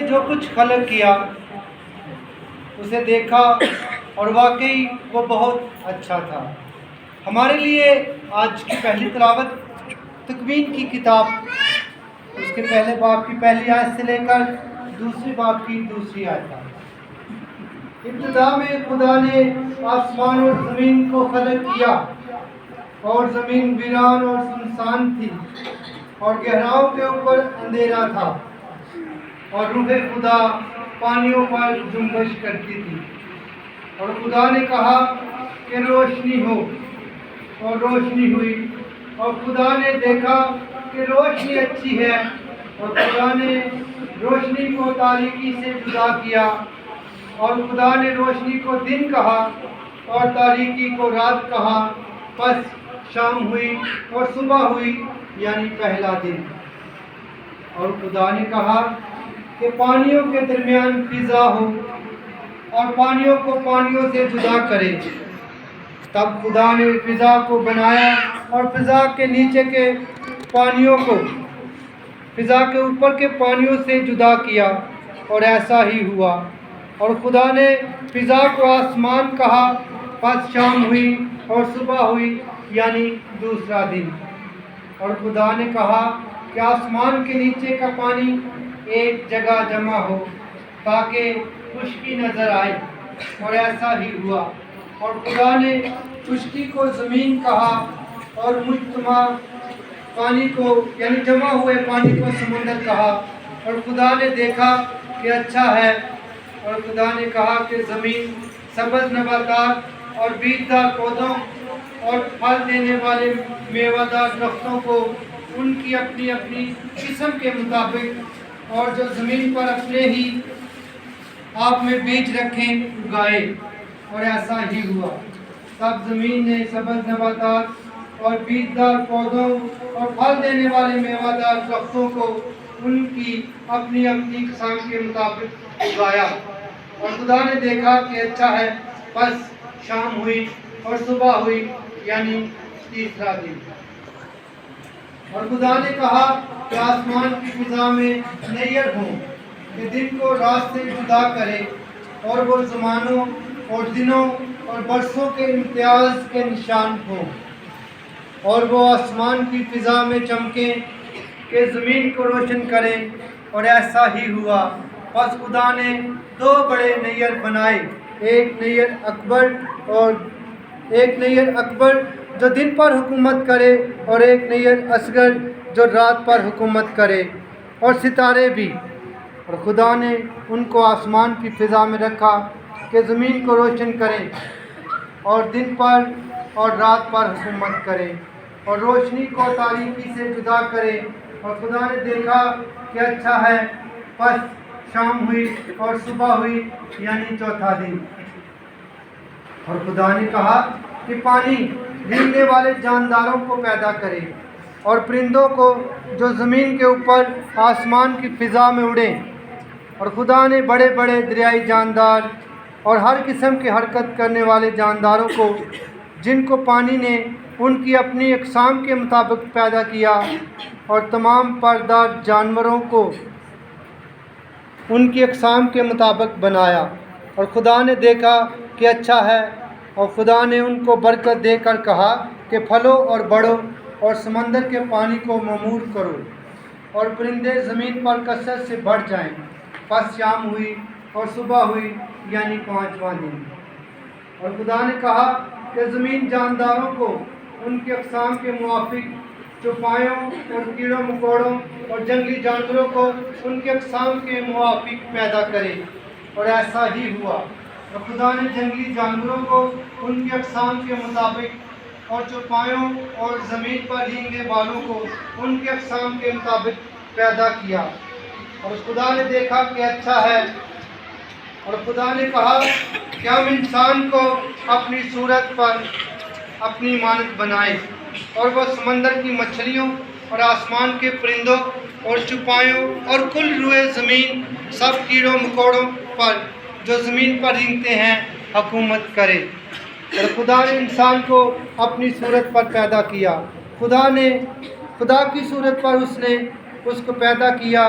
جو کچھ خلق کیا اسے دیکھا اور واقعی وہ بہت اچھا تھا۔ ہمارے لیے آج کی پہلی تلاوت تکوین کی کتاب اس کے پہلے باب کی پہلی آیت سے لے کر دوسرے باب کی دوسری آیت تک۔ ابتدا میں خدا نے آسمان اور زمین کو خلق کیا، اور زمین ویران اور سنسان تھی، اور گہراؤں کے اوپر اندھیرا تھا، اور روح خدا پانیوں پر جنبش کرتی تھی۔ اور خدا نے کہا کہ روشنی ہو، اور روشنی ہوئی۔ اور خدا نے دیکھا کہ روشنی اچھی ہے، اور خدا نے روشنی کو تاریکی سے جدا کیا، اور خدا نے روشنی کو دن کہا اور تاریکی کو رات کہا۔ پس شام ہوئی اور صبح ہوئی، یعنی پہلا دن۔ اور خدا نے کہا کہ پانیوں کے درمیان فضا ہو، اور پانیوں کو پانیوں سے جدا کرے۔ تب خدا نے فضا کو بنایا، اور فضا کے نیچے کے پانیوں کو فضا کے اوپر کے پانیوں سے جدا کیا، اور ایسا ہی ہوا۔ اور خدا نے فضا کو آسمان کہا۔ پس شام ہوئی اور صبح ہوئی، یعنی دوسرا دن۔ اور خدا نے کہا کہ آسمان کے نیچے کا پانی ایک جگہ جمع ہو تاکہ خشکی نظر آئے، اور ایسا ہی ہوا۔ اور خدا نے خشکی کو زمین کہا، اور مجتمع پانی کو یعنی جمع ہوئے پانی کو سمندر کہا۔ اور خدا نے دیکھا کہ اچھا ہے۔ اور خدا نے کہا کہ زمین سبز نباتات اور بیجدار پودوں اور پھل دینے والے میوہ دار درختوں کو ان کی اپنی اپنی قسم کے مطابق، اور جو زمین پر اپنے ہی آپ میں بیج رکھیں اگائے، اور ایسا ہی ہوا۔ تب زمین نے سبز نباتات اور بیجدار پودوں اور پھل دینے والے میوہ دار درختوں کو ان کی اپنی اپنی قسم کے مطابق اگایا۔ اور خدا نے دیکھا کہ اچھا ہے۔ پس شام ہوئی اور صبح ہوئی، یعنی تیسرا دن۔ اور خدا نے کہا کہ آسمان کی فضا میں نیر ہوں کہ دن کو رات سے جدا کرے، اور وہ زمانوں اور دنوں اور برسوں کے امتیاز کے نشان ہوں، اور وہ آسمان کی فضا میں چمکیں کہ زمین کو روشن کریں، اور ایسا ہی ہوا۔ پس خدا نے دو بڑے نیر بنائے، ایک نیر اکبر جو دن پر حکومت کرے، اور ایک نیر اصغر جو رات پر حکومت کرے، اور ستارے بھی۔ اور خدا نے ان کو آسمان کی فضا میں رکھا کہ زمین کو روشن کریں، اور دن پر اور رات پر حکومت کرے، اور روشنی کو تاریکی سے جدا کرے۔ اور خدا نے دیکھا کہ اچھا ہے۔ پس شام ہوئی اور صبح ہوئی، یعنی چوتھا دن۔ اور خدا نے کہا کہ پانی رینگنے والے جانداروں کو پیدا کرے، اور پرندوں کو جو زمین کے اوپر آسمان کی فضا میں اڑیں۔ اور خدا نے بڑے بڑے دریائی جاندار اور ہر قسم کے حرکت کرنے والے جانداروں کو، جن کو پانی نے ان کی اپنی اقسام کے مطابق پیدا کیا، اور تمام پردار جانوروں کو ان کی اقسام کے مطابق بنایا۔ اور خدا نے دیکھا کہ اچھا ہے۔ اور خدا نے ان کو برکت دے کر کہا کہ پھلو اور بڑھو، اور سمندر کے پانی کو معمور کرو، اور پرندے زمین پر کثرت سے بڑھ جائیں۔ پس شام ہوئی اور صبح ہوئی، یعنی پانچواں دن۔ اور خدا نے کہا کہ زمین جانداروں کو ان کی اقسام کے موافق، چوپایوں اور کیڑوں مکوڑوں اور جنگلی جانوروں کو ان کے اقسام کے موافق پیدا کرے، اور ایسا ہی ہوا۔ اور خدا نے جنگلی جانوروں کو ان کے اقسام کے مطابق، اور چوپایوں اور زمین پر رینگنے والوں کو ان کے اقسام کے مطابق پیدا کیا۔ اور خدا نے دیکھا کہ اچھا ہے۔ اور خدا نے کہا کہ ہم انسان کو اپنی صورت پر اپنی مانند بنائے، اور وہ سمندر کی مچھلیوں اور آسمان کے پرندوں اور چوپایوں اور کل روئے زمین سب کیڑوں مکوڑوں پر جو زمین پر رینگتے ہیں حکومت کرے۔ اور خدا نے انسان کو اپنی صورت پر پیدا کیا۔ خدا کی صورت پر اس نے اس کو پیدا کیا،